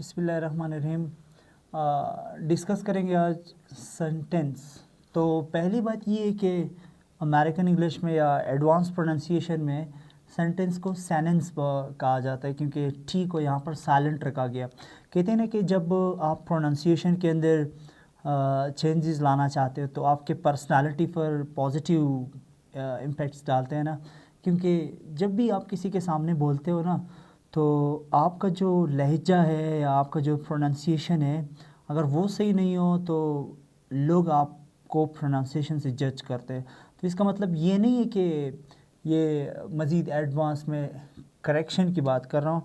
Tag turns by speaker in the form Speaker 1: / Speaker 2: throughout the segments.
Speaker 1: बिस्मिल्लाहिर्रहमानिर्रहीम। डिस्कस करेंगे आज सेंटेंस। तो पहली बात ये है कि अमेरिकन इंग्लिश में या एडवांस प्रोनाउंसिएशन में सेंटेंस को सेनेंस कहा जाता है, क्योंकि टी को यहाँ पर साइलेंट रखा गया। कहते हैं ना कि जब आप प्रोनाउंसिएशन के अंदर चेंजेस लाना चाहते हो तो आपके पर्सनालिटी पर पॉजिटिव इम्पेक्ट्स डालते हैं ना, क्योंकि जब भी आप किसी के सामने बोलते हो ना, तो आपका जो लहजा है या आपका जो प्रोनाउंसिएशन है, अगर वो सही नहीं हो तो लोग आपको प्रोनाउंसिएशन से जज करते हैं। तो इसका मतलब ये नहीं है कि ये मज़ीद एडवांस में करेक्शन की बात कर रहा हूँ।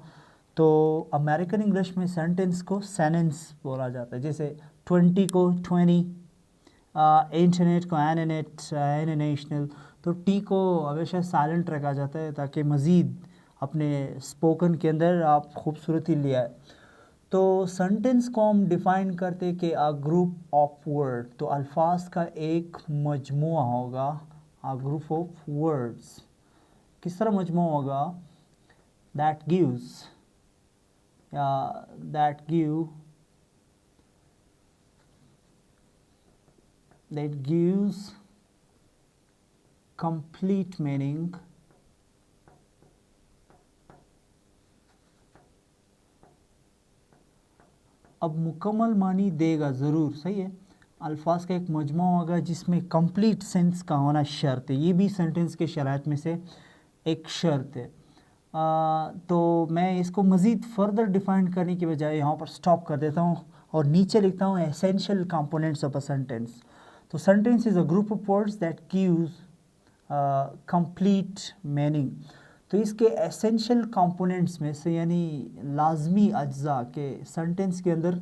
Speaker 1: तो अमेरिकन इंग्लिश में सेंटेंस को सेनेंस बोला जाता है। जैसे 20 को 20, इंटरनेट को एननेट, एननेशनल। तो टी को हमेशा साइलेंट रखा जाता है ताकि मज़ीद अपने स्पोकन के अंदर आप खूबसूरती ले आए। तो सेंटेंस को हम डिफ़ाइन करते कि अ ग्रुप ऑफ वर्ड, तो अल्फाज का एक मजमुआ होगा। अ ग्रुप ऑफ वर्ड्स किस तरह मजमुआ होगा? दैट गिव्स complete meaning अब मुकम्मल मानी देगा ज़रूर, सही है। अल्फाज का एक मजमुआ होगा जिसमें कंप्लीट सेंस का होना शर्त है। ये भी सेंटेंस के शराइत में से एक शर्त है। तो मैं इसको मज़ीद फर्दर डिफ़ाइन करने की बजाय यहाँ पर स्टॉप कर देता हूँ और नीचे लिखता हूँ essential components of a sentence. तो sentence is a group of words that gives complete meaning. तो इसके एसेंशियल कंपोनेंट्स में से यानी लाजमी अज्जा के सेंटेंस के अंदर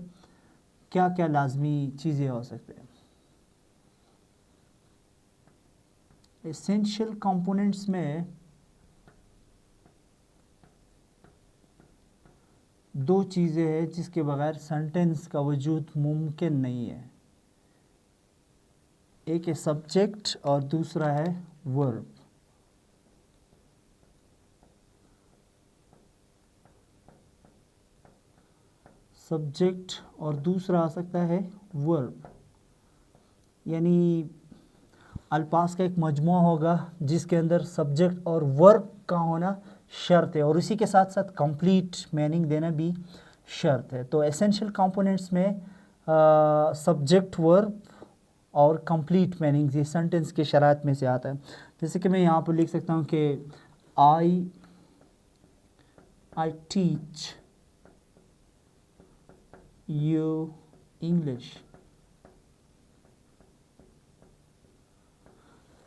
Speaker 1: क्या क्या लाजमी चीज़ें हो सकते हैं? एसेंशियल कंपोनेंट्स में दो चीज़ें हैं जिसके बगैर सेंटेंस का वजूद मुमकिन नहीं है। एक है सब्जेक्ट और दूसरा है वर्ब। सब्जेक्ट और दूसरा आ सकता है वर्ब। यानी अल्फाज का एक मजमुआ होगा जिसके अंदर सब्जेक्ट और वर्ब का होना शर्त है, और इसी के साथ साथ कंप्लीट मीनिंग देना भी शर्त है। तो एसेंशियल कंपोनेंट्स में सब्जेक्ट, वर्ब और कंप्लीट मीनिंग ये सेंटेंस के शराइत में से आता है। जैसे कि मैं यहाँ पर लिख सकता हूँ कि आई टीच यू इंग्लिश।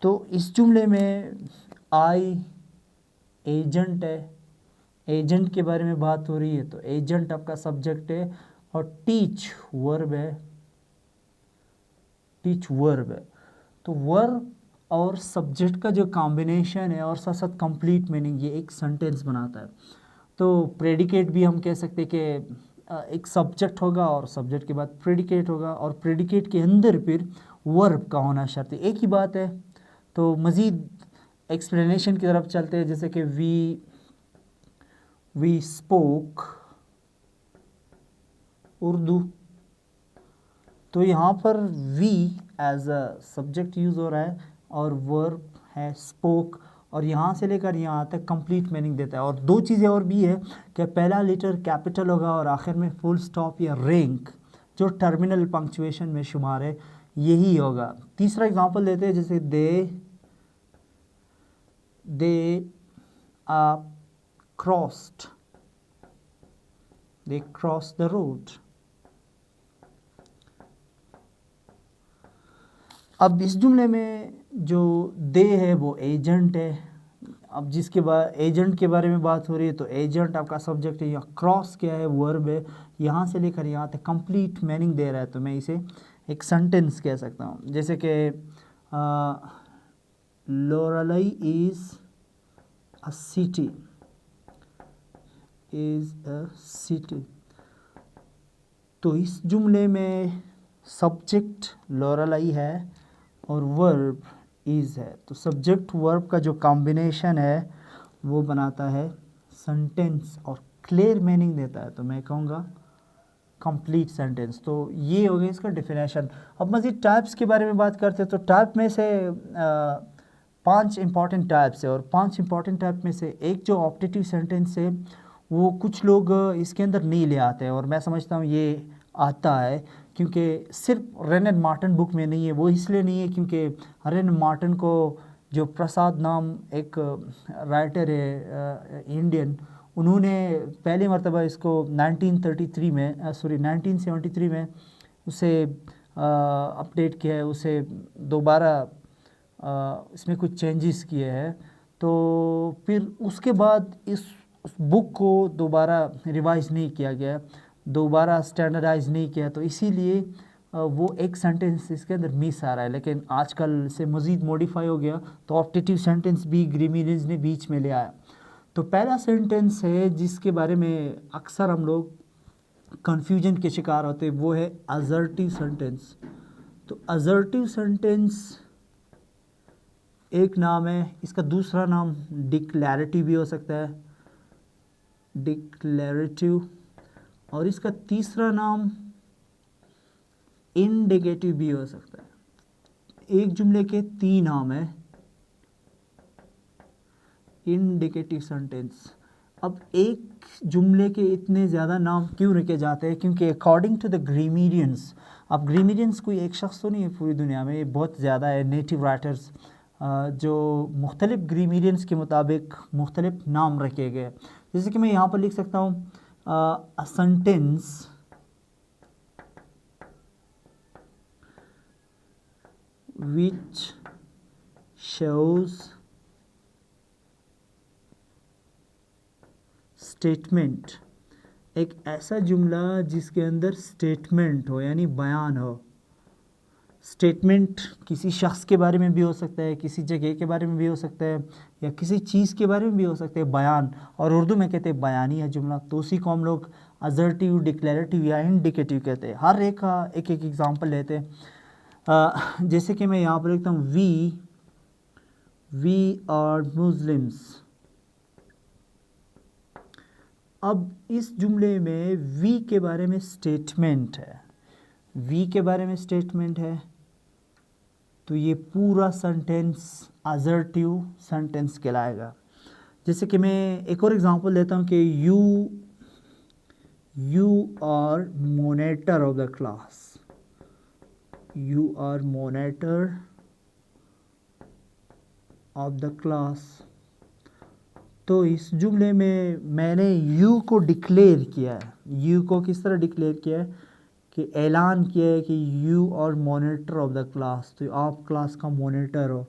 Speaker 1: तो इस जुमले में आई एजेंट है, एजेंट के बारे में बात हो रही है, तो एजेंट आपका सब्जेक्ट है और टीच वर्ब है, टीच वर्ब है। तो वर्ब और सब्जेक्ट का जो कॉम्बिनेशन है और साथ साथ कंप्लीट मीनिंग, ये एक सेंटेंस बनाता है। तो प्रेडिकेट भी हम कह सकते हैं कि एक सब्जेक्ट होगा और सब्जेक्ट के बाद प्रेडिकेट होगा, और प्रेडिकेट के अंदर फिर वर्ब का होना शर्त है। एक ही बात है। तो मज़ीद एक्सप्लेनेशन की तरफ चलते हैं। जैसे कि वी स्पोक उर्दू, तो यहाँ पर we as a subject use हो रहा है और वर्ब है स्पोक, और यहाँ से लेकर यहाँ तक कंप्लीट मीनिंग देता है। और दो चीज़ें और भी है कि पहला लेटर कैपिटल होगा और आखिर में फुल स्टॉप या रैंक जो टर्मिनल पंक्चुएशन में शुमार है यही होगा। तीसरा एग्जांपल देते हैं, जैसे दे क्रॉस्ड द रोड। अब इस जुमले में जो दे है वो एजेंट है। अब जिसके बाद एजेंट के बारे में बात हो रही है, तो एजेंट आपका सब्जेक्ट है, या क्रॉस क्या है? वर्ब है। यहाँ से लेकर यहाँ तक कंप्लीट मीनिंग दे रहा है, तो मैं इसे एक सेंटेंस कह सकता हूँ। जैसे कि लोरेलाई इज़ अ सिटी। तो इस जुमले में सब्जेक्ट लोरेलाई है और वर्ब इज़ है। तो सब्जेक्ट वर्ब का जो कॉम्बिनेशन है वो बनाता है सेंटेंस और क्लियर मीनिंग देता है। तो मैं कहूँगा कंप्लीट सेंटेंस। तो ये हो गया इसका डेफिनेशन। अब मज़ीद टाइप्स के बारे में बात करते हैं। तो टाइप में से 5 इंपॉर्टेंट टाइप्स है, और 5 इंपॉर्टेंट टाइप में से एक जो ऑप्टेटिव सेंटेंस है वो कुछ लोग इसके अंदर नहीं ले आते हैं, और मैं समझता हूँ ये आता है क्योंकि सिर्फ रेन एंड मार्टन बुक में नहीं है। वो इसलिए नहीं है क्योंकि रेन मार्टन को, जो प्रसाद नाम एक राइटर है इंडियन, उन्होंने पहली मरतबा इसको 1973 में उसे अपडेट किया है, उसे दोबारा इसमें कुछ चेंजेस किए हैं। तो फिर उसके बाद इस बुक को दोबारा रिवाइज नहीं किया गया, दोबारा स्टैंडर्डाइज नहीं किया, तो इसीलिए वो एक सेंटेंस इसके अंदर मिस आ रहा है। लेकिन आजकल से मज़ीद मॉडिफाई हो गया, तो ऑप्टेटिव सेंटेंस भी ग्रीमिलीज ने बीच में ले आया। तो पहला सेंटेंस है जिसके बारे में अक्सर हम लोग कन्फ्यूजन के शिकार होते हैं, वो है असर्टिव सेंटेंस। तो असर्टिव सेंटेंस एक नाम है, इसका दूसरा नाम डिक्लैरेटिव भी हो सकता है, डिक्लैरेटिव, और इसका तीसरा नाम इंडिकेटिव भी हो सकता है। एक जुमले के 3 नाम है इंडिकेटिव सेंटेंस। अब एक जुमले के इतने ज़्यादा नाम क्यों रखे जाते हैं? क्योंकि अकॉर्डिंग टू द ग्रीमीरियंस, अब ग्रीमीरियंस कोई एक शख्स तो नहीं है पूरी दुनिया में, बहुत ज़्यादा है नेटिव राइटर्स जो मुख्तलिफ ग्रीमीरियंस के मुताबिक मुख्तलिफ नाम रखे गए। जैसे कि मैं यहाँ पर लिख सकता हूँ a sentence which shows statement, एक ऐसा जुमला जिसके अंदर स्टेटमेंट हो, यानी बयान हो। स्टेटमेंट किसी शख्स के बारे में भी हो सकता है, किसी जगह के बारे में भी हो सकता है, या किसी चीज़ के बारे में भी हो सकता है, बयान, और उर्दू में कहते हैं बयानी है जुमला। तो उसी को हम लोग असर्टिव, डिक्लेरेटिव या इंडिकेटिव कहते हैं। हर एक का एक एक एग्जांपल लेते हैं। जैसे कि मैं यहाँ पर लिखता हूँ वी आर मुस्लिम्स। अब इस जुमले में वी के बारे में स्टेटमेंट है, वी के बारे में स्टेटमेंट है, तो ये पूरा सेंटेंस असर्टिव सेंटेंस कहलाएगा। जैसे कि मैं एक और एग्जांपल लेता हूँ कि you are monitor of the class, you are monitor of the class. तो इस जुमले में मैंने यू को डिक्लेयर किया है। यू को किस तरह डिक्लेयर किया है कि ऐलान किया है कि you are monitor of the class, तो आप क्लास का मॉनिटर हो।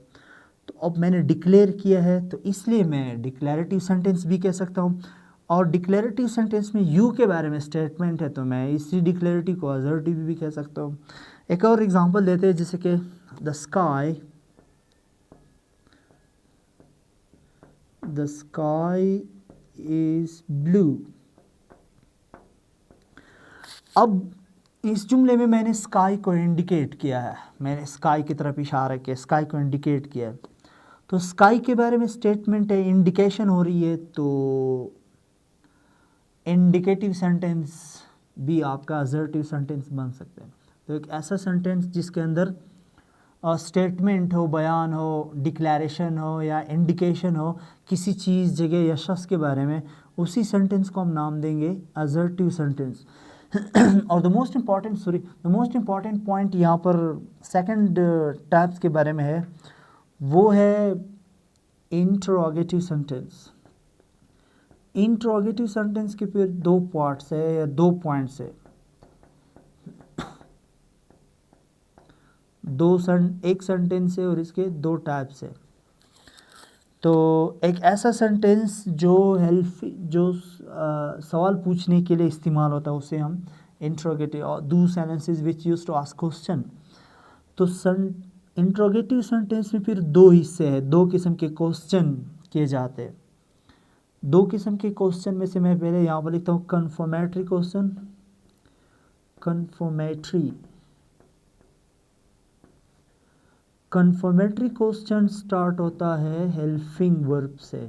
Speaker 1: तो अब मैंने डिक्लेयर किया है, तो इसलिए मैं डिक्लेरेटिव सेंटेंस भी कह सकता हूँ। और डिक्लेरेटिव सेंटेंस में यू के बारे में स्टेटमेंट है, तो मैं इसी डिक्लेरेटिव को असर्टिव भी कह सकता हूँ। एक और एग्जांपल देते हैं, जैसे कि द स्काई इज ब्लू। अब इस जुमले में मैंने स्काई को इंडिकेट किया है, मैंने स्काई की तरफ इशारा किया, स्काई को इंडिकेट किया है। तो स्काई के बारे में स्टेटमेंट है, इंडिकेशन हो रही है, तो इंडिकेटिव सेंटेंस भी आपका असर्टिव सेंटेंस बन सकता है। तो एक ऐसा सेंटेंस जिसके अंदर स्टेटमेंट हो, बयान हो, डिक्लेरेशन हो या इंडिकेशन हो किसी चीज़, जगह या शख्स के बारे में, उसी सेंटेंस को हम नाम देंगे असर्टिव सेंटेंस। और द मोस्ट इम्पॉर्टेंट पॉइंट यहाँ पर सेकंड टाइप्स के बारे में है, वो है इंटरोगेटिव सेंटेंस। इंटरोगेटिव सेंटेंस के फिर 2 पार्ट्स है या 2 पॉइंट्स है। एक सेंटेंस है और इसके 2 टाइप्स है। तो एक ऐसा सेंटेंस जो सवाल पूछने के लिए इस्तेमाल होता है, उसे हम इंट्रोगेटिव, और दो sentences which use to ask question. तो इंट्रोगेटिव सेंटेंस में फिर 2 हिस्से हैं, 2 किस्म के क्वेश्चन किए जाते हैं। 2 किस्म के क्वेश्चन में से मैं पहले यहाँ पर लिखता हूँ confirmatory question. Confirmatory question start होता है हेल्पिंग वर्ब से।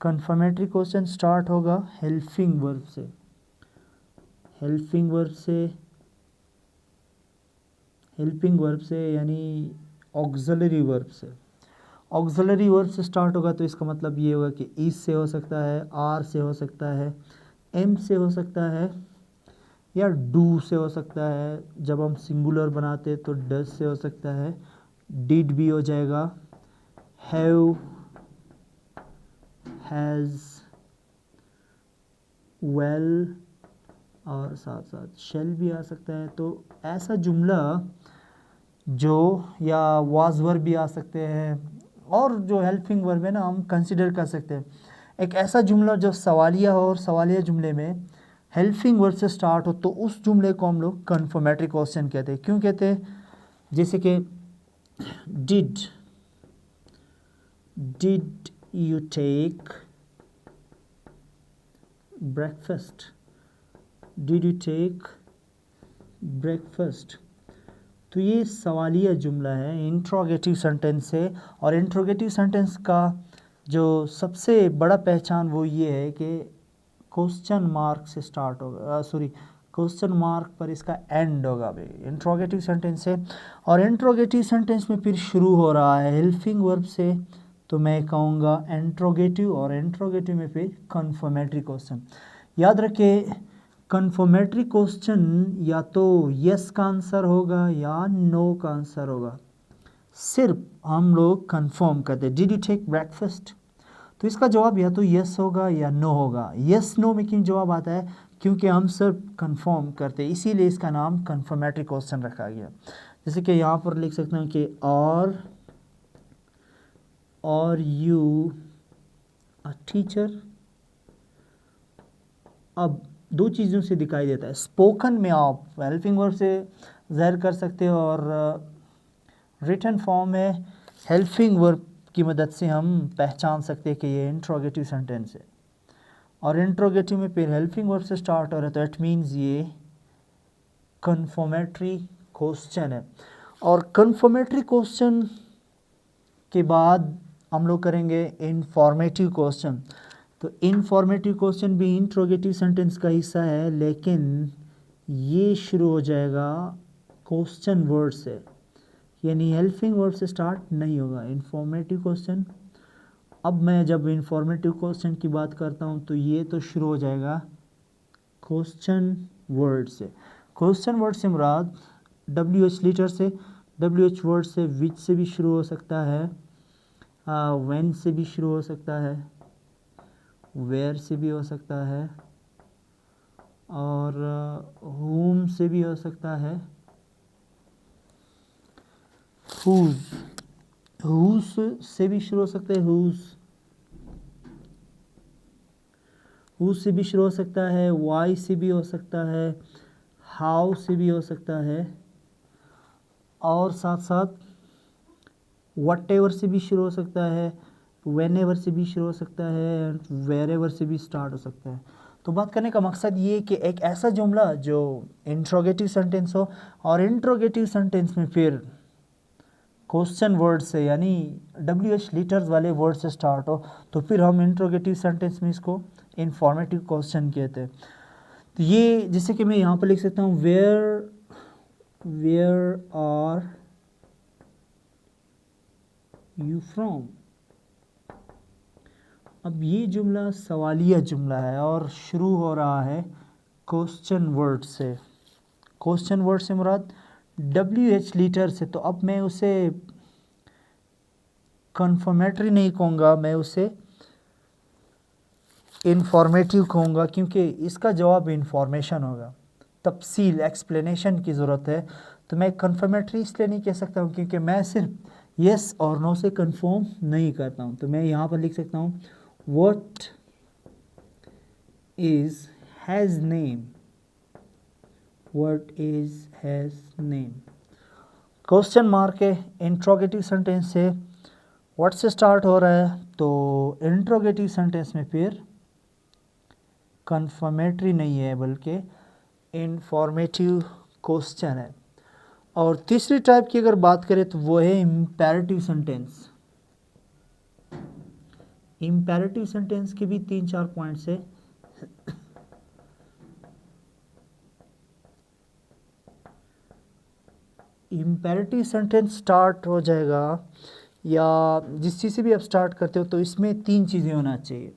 Speaker 1: कन्फर्मेटरी क्वेश्चन स्टार्ट होगा हेल्पिंग वर्ब से। हेल्पिंग वर्ब से यानी ऑक्सिलरी वर्ब से। ऑक्सिलरी वर्ब से स्टार्ट होगा तो इसका मतलब ये होगा कि इज से हो सकता है, आर से हो सकता है, एम से हो सकता है, या डू से हो सकता है। जब हम सिंगुलर बनाते तो डज से हो सकता है, डिड भी हो जाएगा, हैव, हैज़, वेल, और साथ साथ शेल भी आ सकता है। तो ऐसा जुमला जो, या वाज वर्ब भी आ सकते हैं, और जो हेल्पिंग वर्ब है ना हम कंसिडर कर सकते हैं। एक ऐसा जुमला जो सवालिया हो और सवालिया जुमले में हेल्पिंग वर्ब से स्टार्ट हो तो उस जुमले को हम लोग कन्फर्मेटरी क्वेश्चन कहते हैं। क्यों कहते हैं? जैसे कि did you take breakfast, did you take breakfast. तो ये सवालिया जुमला है, इंट्रोगेटिव सेंटेंस है। और इंट्रोगेटिव सेंटेंस का जो सबसे बड़ा पहचान वो ये है कि क्वेश्चन मार्क से स्टार्ट होगा, क्वेश्चन मार्क पर इसका एंड होगा भाई। इंट्रोगेटिव सेंटेंस है और इंट्रोगेटिव सेंटेंस में फिर शुरू हो रहा है हेल्पिंग वर्ब से, तो मैं कहूँगा इंट्रोगेटिव, और इंट्रोगेटिव में फिर कन्फर्मेटरी क्वेश्चन। याद रखिए कन्फर्मेटरी क्वेश्चन या तो यस का आंसर होगा या नो का आंसर होगा। सिर्फ हम लोग कंफर्म करते हैं डिड यू टेक ब्रेकफास्ट, तो इसका जवाब या तो यस होगा या नो होगा। यस नो में क्यों जवाब आता है? क्योंकि हम सिर्फ कंफर्म करते हैं, इसीलिए इसका नाम कन्फर्मेटरी क्वेश्चन रखा गया। जैसे कि यहाँ पर लिख सकते हैं कि और यू अ टीचर। अब दो चीज़ों से दिखाई देता है। स्पोकन में आप हेल्पिंग वर्ब से ज़ाहिर कर सकते हो और रिटन फॉर्म में हेल्पिंग वर्ब की मदद से हम पहचान सकते हैं कि ये इंट्रोगेटिव सेंटेंस है। और इंट्रोगेटिव में फिर हेल्पिंग वर्ब से स्टार्ट हो रहा है तो इट मीन्स ये कन्फर्मेटरी क्वेश्चन है। और कन्फर्मेटरी क्वेश्चन के बाद हम लोग करेंगे इंफॉर्मेटिव क्वेश्चन। तो इंफॉर्मेटिव क्वेश्चन भी इंट्रोगेटिव सेंटेंस का हिस्सा है, लेकिन ये शुरू हो जाएगा क्वेश्चन वर्ड से, यानी हेल्पिंग वर्ब से स्टार्ट नहीं होगा इंफॉर्मेटिव क्वेश्चन। अब मैं जब इंफॉर्मेटिव क्वेश्चन की बात करता हूँ तो ये तो शुरू हो जाएगा क्वेश्चन वर्ड से। क्वेश्चन वर्ड से मुराद WH लीटर से, WH वर्ड से विच से भी शुरू हो सकता है, व्हेन से भी शुरू हो सकता है, वेयर से भी हो सकता है, और whom से भी हो सकता है, whose से भी शुरू हो सकता है, whose से भी शुरू हो सकता है, why से भी हो सकता है, how से भी हो सकता है, और साथ साथ whatever से भी शुरू हो सकता है, whenever से भी शुरू हो सकता है, wherever से भी स्टार्ट हो सकता है। तो बात करने का मकसद ये कि एक ऐसा जुमला जो इंट्रोगेटिव सेंटेंस हो और इंट्रोगेटिव सेंटेंस में फिर क्वेश्चन वर्ड से यानी WH लीटर्स वाले वर्ड से स्टार्ट हो, तो फिर हम इंट्रोगेटिव सेंटेंस में इसको इंफॉर्मेटिव क्वेश्चन कहते हैं। तो ये जैसे कि मैं यहाँ पर लिख सकता हूँ वेयर आर यू फ्रॉम। अब ये जुमला सवालिया जुमला है और शुरू हो रहा है क्वेश्चन वर्ड से। क्वेश्चन वर्ड से मुराद WH लीटर से। तो अब मैं उसे कन्फर्मेटरी नहीं कहूँगा, मैं उसे इंफॉर्मेटिव कहूँगा, क्योंकि इसका जवाब इंफॉर्मेशन होगा, तफसील एक्सप्लेनेशन की ज़रूरत है। तो मैं कन्फर्मेटरी इसलिए नहीं कह सकता हूँ क्योंकि मैं सिर्फ यस और नो से कंफर्म नहीं करता हूँ। तो मैं यहाँ पर लिख सकता हूँ what is has name, what is has name. Question mark है, इंट्रोगेटिव सेंटेंस से व्हाट से स्टार्ट हो रहा है, तो इंट्रोगेटिव सेंटेंस में फिर कन्फर्मेटरी नहीं है बल्कि इंफॉर्मेटिव क्वेश्चन है। और तीसरी टाइप की अगर बात करें तो वो है इम्पेरेटिव सेंटेंस। इम्पेरेटिव सेंटेंस के भी 3-4 पॉइंट्स है। इम्पेरेटिव सेंटेंस स्टार्ट हो जाएगा या जिस चीज़ से भी आप स्टार्ट करते हो तो इसमें 3 चीज़ें होना चाहिए।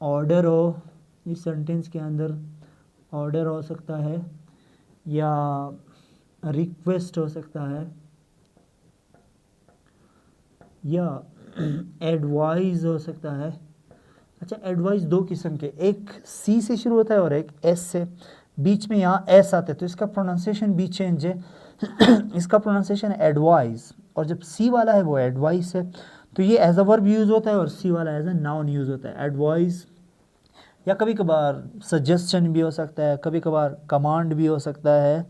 Speaker 1: ऑर्डर हो, इस सेंटेंस के अंदर ऑर्डर हो सकता है या रिक्वेस्ट हो सकता है या एडवाइस हो सकता है। अच्छा, एडवाइस 2 किस्म के, एक सी से शुरू होता है और एक एस से, बीच में यहाँ एस आते हैं तो इसका प्रोनाउंसिएशन भी चेंज है। इसका प्रोनाउंसिएशन एडवाइस, और जब सी वाला है वो एडवाइस है। तो ये एज अ वर्ब यूज़ होता है और सी वाला एज अ नाउन यूज़ होता है, एडवाइस। या कभी कभार सजेशन भी हो सकता है, कभी कभार कमांड भी हो सकता है।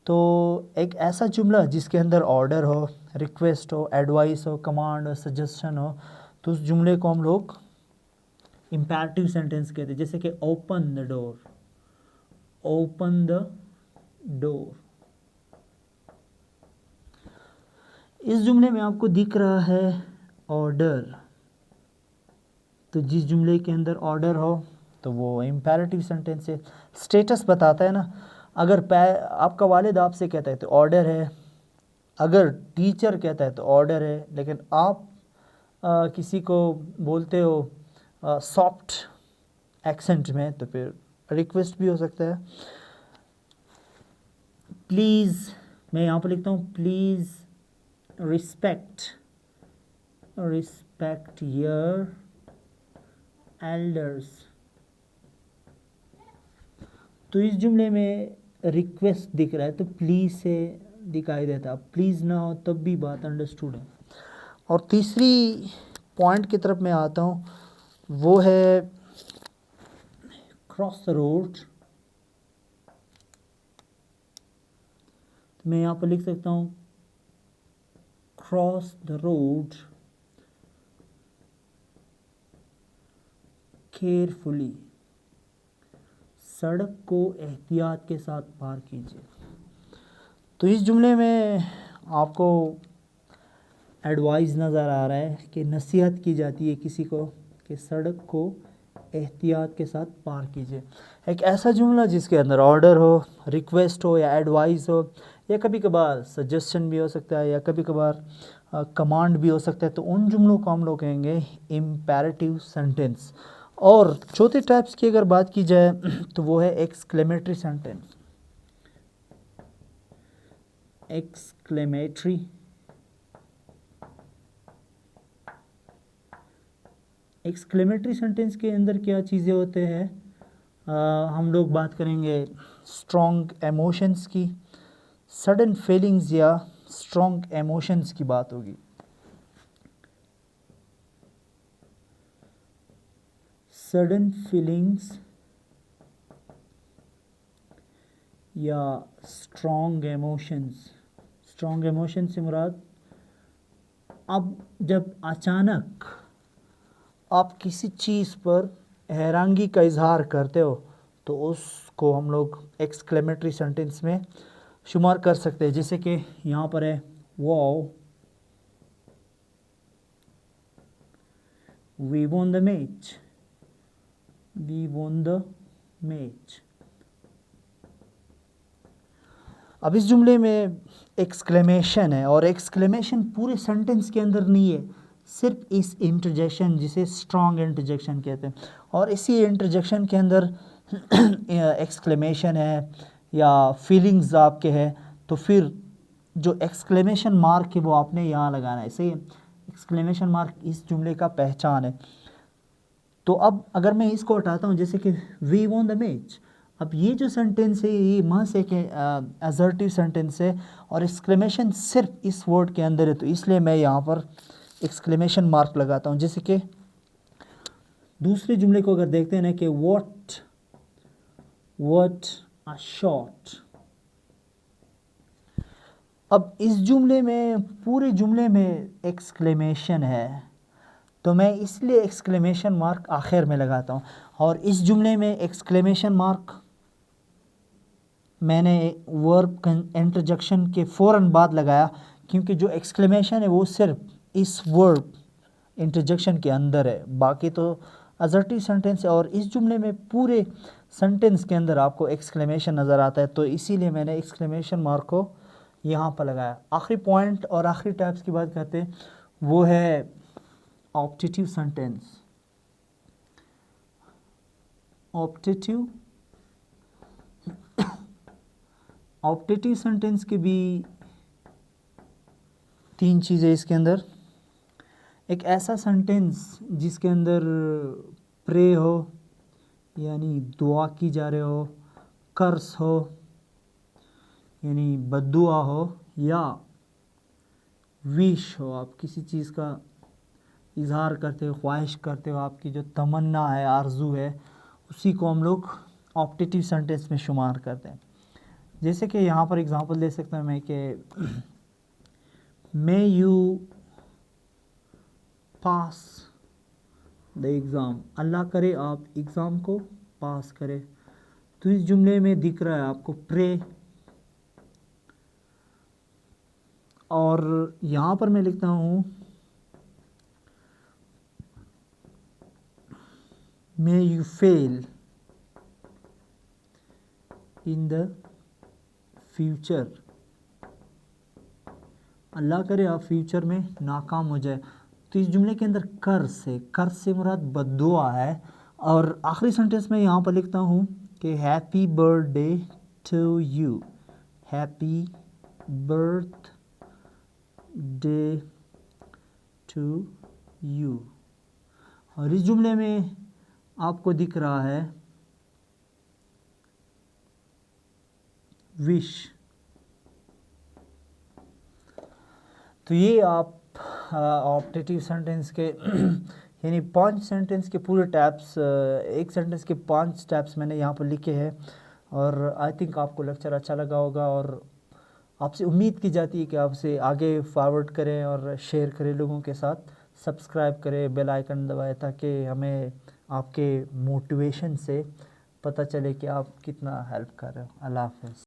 Speaker 1: तो एक ऐसा जुमला जिसके अंदर ऑर्डर हो, रिक्वेस्ट हो, एडवाइस हो, कमांड हो, सजेशन हो, तो उस जुमले को हम लोग इम्पेरेटिव सेंटेंस कहते हैं। जैसे कि open the door, open the door. इस जुमले में आपको दिख रहा है ऑर्डर, तो जिस जुमले के अंदर ऑर्डर हो तो वो इम्पेरेटिव सेंटेंस है। स्टेटस बताता है ना, अगर आपका वालिद आपसे कहता है तो ऑर्डर है, अगर टीचर कहता है तो ऑर्डर है, लेकिन आप किसी को बोलते हो सॉफ्ट एक्सेंट में तो फिर रिक्वेस्ट भी हो सकता है। प्लीज़, मैं यहाँ पर लिखता हूँ प्लीज़ रिस्पेक्ट योर एल्डर्स। तो इस जुमले में रिक्वेस्ट दिख रहा है तो प्लीज़ से दिखाई देता, प्लीज़ ना हो तब भी बात अंडरस्टूड है। और तीसरी पॉइंट की तरफ मैं आता हूँ, वो है क्रॉस द रोड। तो मैं यहाँ पर लिख सकता हूँ क्रॉस द रोड केयरफुली, सड़क को एहतियात के साथ पार कीजिए। तो इस जुमले में आपको एडवाइस नज़र आ रहा है कि नसीहत की जाती है किसी को कि सड़क को एहतियात के साथ पार कीजिए। एक ऐसा जुमला जिसके अंदर ऑर्डर हो, रिक्वेस्ट हो या एडवाइस हो, या कभी कभार सजेशन भी हो सकता है या कभी कभार कमांड भी हो सकता है, तो उन जुमलों को हम लोग कहेंगे इम्पेरेटिव सेंटेंस। और चौथे टाइप्स की अगर बात की जाए तो वो है एक्सक्लेमेटरी सेंटेंस। एक्सक्लेमेटरी सेंटेंस के अंदर क्या चीज़ें होते हैं, हम लोग बात करेंगे स्ट्रॉन्ग एमोशंस की, सडन फीलिंग्स या स्ट्रॉन्ग एमोशंस की बात होगी। सडन फीलिंग्स या स्ट्रॉन्ग एमोशंस। स्ट्रॉन्ग एमोशन से मुराद, अब जब अचानक आप किसी चीज़ पर हैरानगी का इजहार करते हो तो उसको हम लोग एक्सक्लेमेटरी सेंटेंस में शुमार कर सकते हैं। जैसे कि यहाँ पर है wow, we won the match, we won the match. अब इस जुमले में एक्सक्लेमेशन है और एक्सक्लेमेशन पूरे सेंटेंस के अंदर नहीं है, सिर्फ इस इंटरजेक्शन जिसे स्ट्रॉन्ग इंटरजेक्शन कहते हैं, और इसी इंटरजेक्शन के अंदर एक्सक्लेमेशन है या फीलिंग्स आपके हैं, तो फिर जो एक्सक्लेमेशन मार्क है वो आपने यहाँ लगाना है। सही है, एक्सक्लेमेशन मार्क इस जुमले का पहचान है। तो अब अगर मैं इसको हटाता हूँ, जैसे कि वी वॉन द मैच, अब ये जो सेंटेंस है ये महज एक असर्टिव सेंटेंस है और एक्सक्लेमेशन सिर्फ इस वर्ड के अंदर है, तो इसलिए मैं यहाँ पर एक्सक्लेमेशन मार्क लगाता हूँ। जैसे कि दूसरे जुमले को अगर देखते हैं ना कि व्हाट अ शॉट। अब इस जुमले में, पूरे जुमले में एक्सक्लेमेशन है, तो मैं इसलिए एक्सक्लेमेशन मार्क आखिर में लगाता हूँ। और इस जुमले में एक्सक्लेमेशन मार्क मैंने वर्ब इंटरजेक्शन के फ़ौरन बाद लगाया, क्योंकि जो एक्सक्लेमेशन है वो सिर्फ इस वर्ब इंटरजेक्शन के अंदर है, बाकी तो असर्टिव सेंटेंस है और इस जुमले में पूरे सेंटेंस के अंदर आपको एक्सक्लेमेशन नज़र आता है, तो इसीलिए मैंने एक्सक्लेमेशन मार्क को यहाँ पर लगाया। आखिरी पॉइंट और आखिरी टाइप्स की बात करते हैं, वो है ऑप्टेटिव सेंटेंस। ऑप्टेटिव सेंटेंस के भी 3 चीज़ें इसके अंदर। एक ऐसा सेंटेंस जिसके अंदर प्रे हो यानी दुआ की जा रहे हो, कर्स हो यानी बद्दुआ हो, या विश हो, आप किसी चीज़ का इजहार करते हो, ख्वाहिश करते हो, आपकी जो तमन्ना है, आरजू है, उसी को हम लोग ऑप्टेटिव सेंटेंस में शुमार करते हैं। जैसे कि यहाँ पर एग्जांपल दे सकता हूँ मैं कि may you pass the exam, Allah करे आप एग्ज़ाम को पास करें। तो इस जुमले में दिख रहा है आपको प्रे, और यहाँ पर मैं लिखता हूँ may you fail in the future, Allah करे आप फ्यूचर में नाकाम हो जाए। तो इस जुमले के अंदर कर्ज से मुराद बद्दुआ है। और आखिरी सेंटेंस में यहाँ पर लिखता हूँ कि happy birthday to you, happy birthday to you. और इस जुमले में आपको दिख रहा है विश। तो ये आप ऑप्टेटिव सेंटेंस के यानी 5 सेंटेंस के पूरे टैप्स, एक सेंटेंस के 5 टैप्स मैंने यहाँ पर लिखे हैं। और आई थिंक आपको लेक्चर अच्छा लगा होगा, और आपसे उम्मीद की जाती है कि आपसे आगे फॉरवर्ड करें और शेयर करें लोगों के साथ, सब्सक्राइब करें, बेल आइकन दबाएं, ताकि हमें आपके मोटिवेशन से पता चले कि आप कितना हेल्प कर रहे हो। अल्लाह हाफ़िज़।